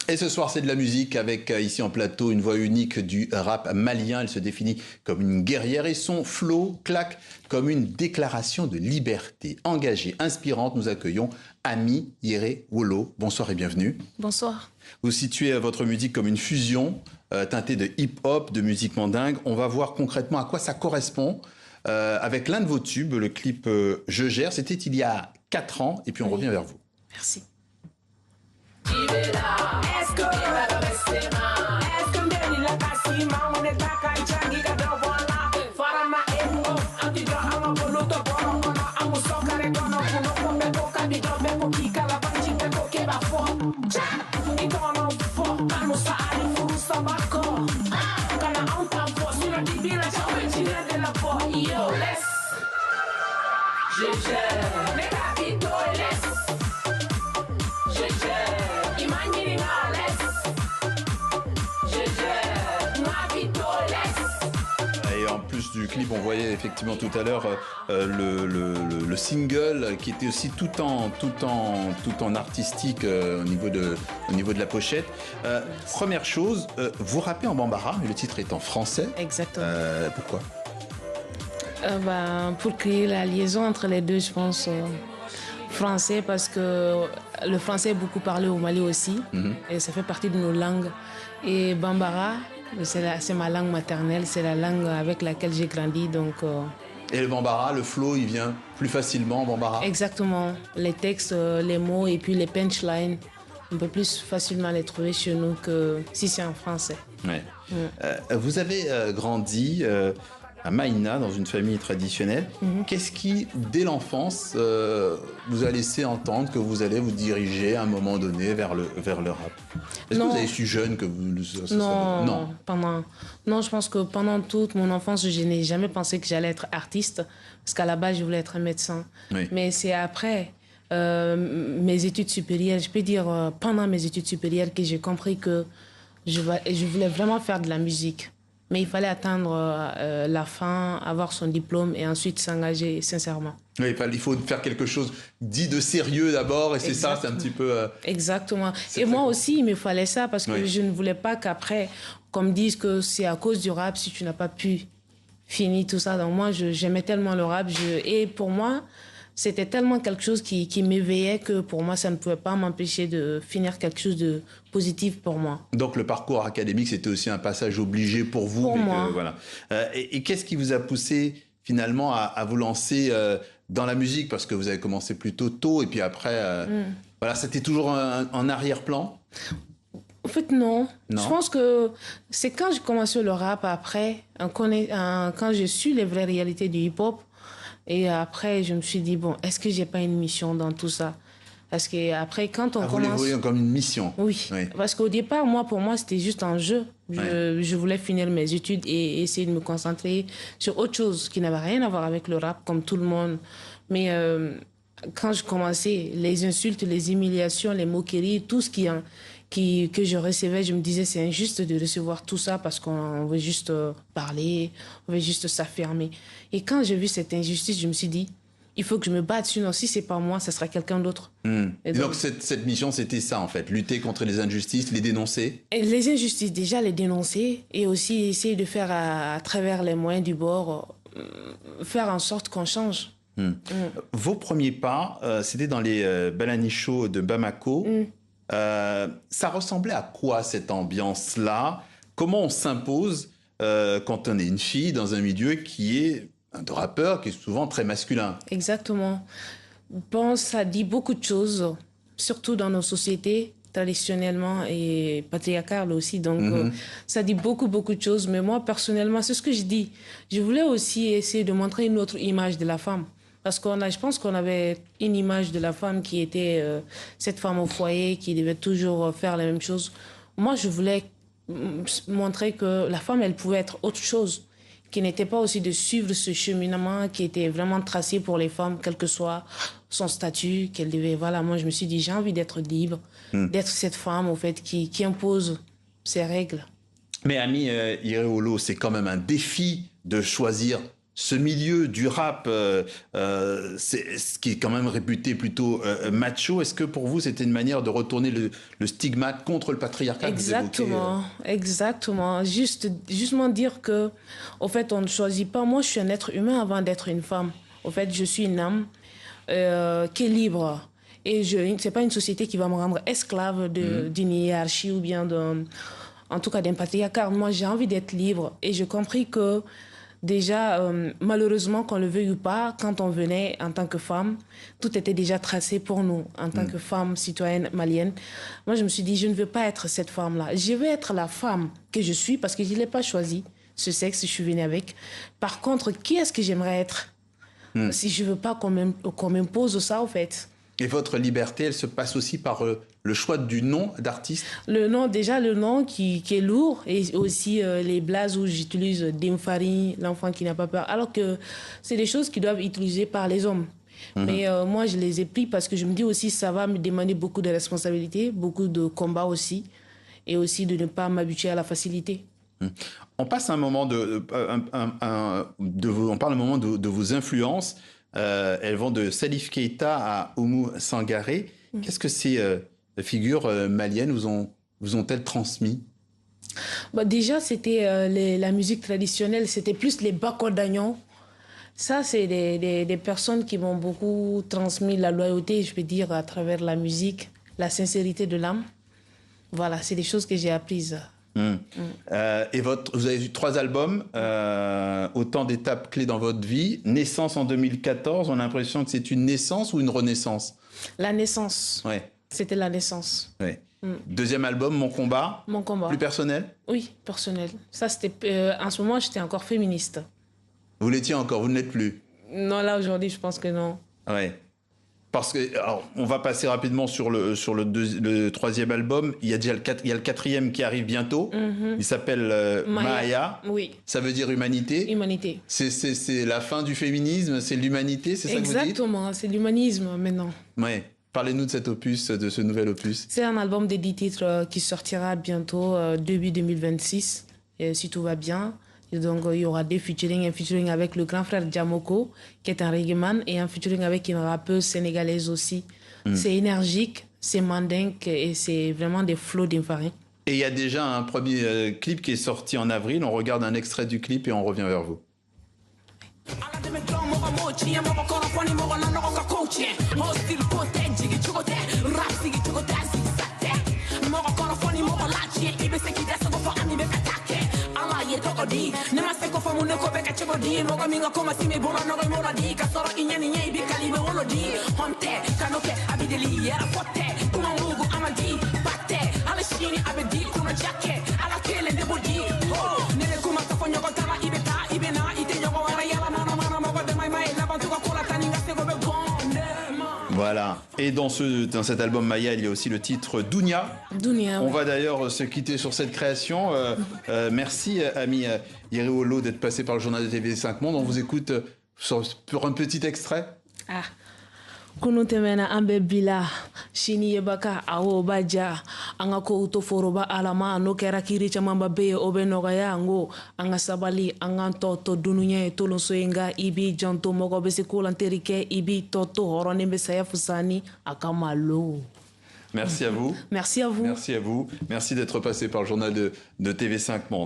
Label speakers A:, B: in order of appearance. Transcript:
A: Et ce soir, c'est de la musique avec ici en plateau une voix unique du rap malien. Elle se définit comme une guerrière et son flow claque comme une déclaration de liberté. Engagée, inspirante, nous accueillons Ami Yere Wolo. Bonsoir et bienvenue.
B: Bonsoir.
A: Vous situez votre musique comme une fusion teintée de hip-hop, de musique mandingue. On va voir concrètement à quoi ça correspond avec l'un de vos tubes, le clip Je gère. C'était il y a 4 ans et puis on revient vers vous.
B: Merci.
A: Et en plus du clip, on voyait effectivement tout à l'heure le single qui était aussi tout en artistique au niveau de la pochette. Première chose, vous rappez en bambara, mais le titre est en français.
B: Exactement.
A: Pourquoi?
B: Pour créer la liaison entre les deux, je pense. Français, parce que le français est beaucoup parlé au Mali aussi, et ça fait partie de nos langues. Et bambara, c'est ma langue maternelle, c'est la langue avec laquelle j'ai grandi, donc...
A: Et le bambara, le flow, il vient plus facilement en bambara?
B: Exactement. Les textes, les mots et puis les punchlines, on peut plus facilement les trouver chez nous que si c'est en français.
A: Ouais. Vous avez grandi à Maïna, dans une famille traditionnelle. Qu'est-ce qui, dès l'enfance, vous a laissé entendre que vous allez vous diriger à un moment donné vers le rap? Est-ce que vous avez su jeune que vous...
B: Non. Non, je pense que pendant toute mon enfance, je n'ai jamais pensé que j'allais être artiste, parce qu'à la base, je voulais être un médecin.
A: Oui.
B: Mais c'est après mes études supérieures, je peux dire pendant mes études supérieures, que j'ai compris que je voulais vraiment faire de la musique. Mais il fallait attendre la fin, avoir son diplôme et ensuite s'engager sincèrement.
A: Oui, il faut faire quelque chose dit de sérieux d'abord, et c'est ça, c'est un petit peu...
B: Exactement. Et moi aussi, il me fallait ça, parce que
A: Oui.
B: je ne voulais pas qu'après, qu'on me dise que c'est à cause du rap si tu n'as pas pu finir tout ça. Donc moi, j'aimais tellement le rap. Et pour moi, c'était tellement quelque chose qui m'éveillait que pour moi, ça ne pouvait pas m'empêcher de finir quelque chose de positif pour moi.
A: Donc le parcours académique, c'était aussi un passage obligé pour vous.
B: Pour moi.
A: Voilà. Et qu'est-ce qui vous a poussé finalement à vous lancer dans la musique? Parce que vous avez commencé plutôt tôt et puis après, voilà, c'était toujours en arrière-plan?
B: En fait, non.
A: Non.
B: Je pense que c'est quand j'ai commencé le rap après, quand j'ai su les vraies réalités du hip-hop. Et après, je me suis dit, bon, est-ce que j'ai pas une mission dans tout ça? Parce que après, quand on
A: Vous
B: commence...
A: les voyez comme une mission?
B: Oui. Parce qu'au départ, pour moi, c'était juste un jeu. Je voulais finir mes études et essayer de me concentrer sur autre chose qui n'avait rien à voir avec le rap, comme tout le monde. Mais quand je commençais, les insultes, les humiliations, les moqueries, tout ce que je recevais, je me disais, c'est injuste de recevoir tout ça parce qu'on veut juste parler, on veut juste s'affirmer. Et quand j'ai vu cette injustice, je me suis dit, il faut que je me batte, sinon si c'est pas moi, ça sera quelqu'un d'autre.
A: Et donc cette mission, c'était ça en fait, lutter contre les injustices, les dénoncer?
B: Et les injustices, déjà les dénoncer et aussi essayer de faire à travers les moyens du bord, faire en sorte qu'on change.
A: Vos premiers pas, c'était dans les Balanichos de Bamako. Ça ressemblait à quoi cette ambiance-là? Comment on s'impose quand on est une fille dans un milieu qui est de rappeur, qui est souvent très masculin?
B: Exactement. Bon, ça dit beaucoup de choses, surtout dans nos sociétés traditionnellement et patriarcales aussi. Donc, ça dit beaucoup de choses. Mais moi, personnellement, c'est ce que je dis. Je voulais aussi essayer de montrer une autre image de la femme. Parce je pense qu'on avait une image de la femme qui était cette femme au foyer, qui devait toujours faire la même chose. Moi, je voulais montrer que la femme, elle pouvait être autre chose, qui n'était pas aussi de suivre ce cheminement qui était vraiment tracé pour les femmes, quel que soit son statut, qu'elle devait... Voilà, moi, je me suis dit, j'ai envie d'être libre, d'être cette femme, au fait, qui impose ses règles.
A: Mais Ami Yere Wolo, c'est quand même un défi de choisir ce milieu du rap, ce qui est quand même réputé plutôt macho, est-ce que pour vous c'était une manière de retourner le stigmate contre le patriarcat?
B: Exactement, exactement. Justement dire que, au fait, on ne choisit pas. Moi, je suis un être humain avant d'être une femme. Au fait, je suis une âme qui est libre. Et ce n'est pas une société qui va me rendre esclave d'une hiérarchie ou bien en tout cas d'un patriarcat. Moi, j'ai envie d'être libre. Et j'ai compris que déjà, malheureusement, qu'on le veuille ou pas, quand on venait en tant que femme, tout était déjà tracé pour nous, en tant que femme citoyenne malienne. Moi, je me suis dit, je ne veux pas être cette femme-là. Je veux être la femme que je suis parce que je ne l'ai pas choisi, ce sexe, je suis venue avec. Par contre, qui est-ce que j'aimerais être si je ne veux pas qu'on m'impose ça, en fait?
A: Et votre liberté, elle se passe aussi par le choix du nom d'artiste?
B: Le nom, déjà le nom qui est lourd, et aussi les blazes où j'utilise Dimfari, l'enfant qui n'a pas peur, alors que c'est des choses qui doivent être utilisées par les hommes. Mais moi, je les ai pris parce que je me dis aussi ça va me demander beaucoup de responsabilités, beaucoup de combats aussi, et aussi de ne pas m'habituer à la facilité.
A: On passe un moment on parle un moment de vos influences. Elles vont de Salif Keita à Oumou Sangaré. Qu'est-ce que ces figures maliennes vous ont-elles transmis?
B: Bah, déjà, c'était la musique traditionnelle, c'était plus les Bako d'Agnon. Ça, c'est des personnes qui m'ont beaucoup transmis la loyauté, je peux dire, à travers la musique, la sincérité de l'âme. Voilà, c'est des choses que j'ai apprises.
A: Et vous avez eu 3 albums, autant d'étapes clés dans votre vie. Naissance en 2014, on a l'impression que c'est une naissance ou une renaissance?
B: La naissance.
A: Ouais.
B: C'était la naissance.
A: Ouais. Deuxième album, Mon combat.
B: Mon combat.
A: Plus personnel?
B: Oui, personnel. Ça, c'était. En ce moment, j'étais encore féministe.
A: Vous l'étiez encore, vous ne l'êtes plus?
B: Non, là, aujourd'hui, je pense que non.
A: Ouais. Parce que, alors, on va passer rapidement sur le 3e album. Il y a déjà le 4e qui arrive bientôt. Il s'appelle Maya.
B: Oui.
A: Ça veut dire humanité.
B: Humanité.
A: C'est la fin du féminisme, c'est l'humanité, c'est ça que vous dites?
B: Exactement, c'est l'humanisme maintenant.
A: Ouais. Parlez-nous de cet opus, de ce nouvel opus.
B: C'est un album de 10 titres qui sortira bientôt, début 2026, si tout va bien. Et donc, il y aura un featuring avec le grand frère Djamoko, qui est un reggaeman, et un featuring avec une rappeuse sénégalaise aussi. C'est énergique, c'est mandingue, et c'est vraiment des flots d'infarine.
A: Et il y a déjà un premier clip qui est sorti en avril. On regarde un extrait du clip et on revient vers vous. Voilà. Et dans cet album Maya, il y a aussi le titre Dounia.
B: Dounia.
A: On va d'ailleurs se quitter sur cette création. Merci, ami Yeriolo, d'être passé par le journal de TV5 Monde. On vous écoute pour un petit extrait.
B: Ah. Kunutemena ambe bila shini yebaka awo baja anga ko uto foroba alama no kera kiri chamamba be obe nogaya ngo anga sabali anga toto dununya tolon soenga ibi janto mogo bese kolanterike ibi toto horone besaya fusani akamalo.
A: Merci à vous.
B: Merci à vous.
A: Merci à vous. Merci d'être passé par le journal de TV5 Monde.